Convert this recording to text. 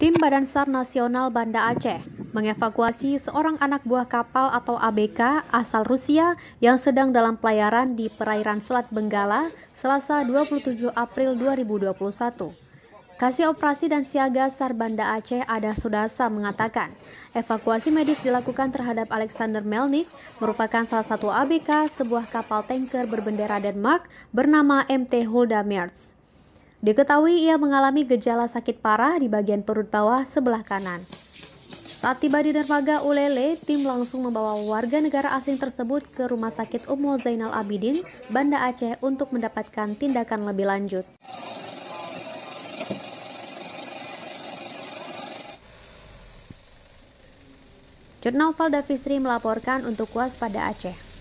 Tim Badan SAR Nasional Banda Aceh mengevakuasi seorang anak buah kapal atau ABK asal Rusia yang sedang dalam pelayaran di perairan Selat Benggala, Selasa 27 April 2021. Kasih Operasi dan Siaga SAR Banda Aceh Ada Sudasa mengatakan, evakuasi medis dilakukan terhadap Alexander Melnik, merupakan salah satu ABK sebuah kapal tanker berbendera Denmark bernama MT Hulda Mertz. Diketahui ia mengalami gejala sakit parah di bagian perut bawah sebelah kanan. Saat tiba di dermaga Ulele, tim langsung membawa warga negara asing tersebut ke Rumah Sakit Ummul Zainal Abidin, Banda Aceh untuk mendapatkan tindakan lebih lanjut. Jurnal Valda Fistri melaporkan untuk Waspada Aceh.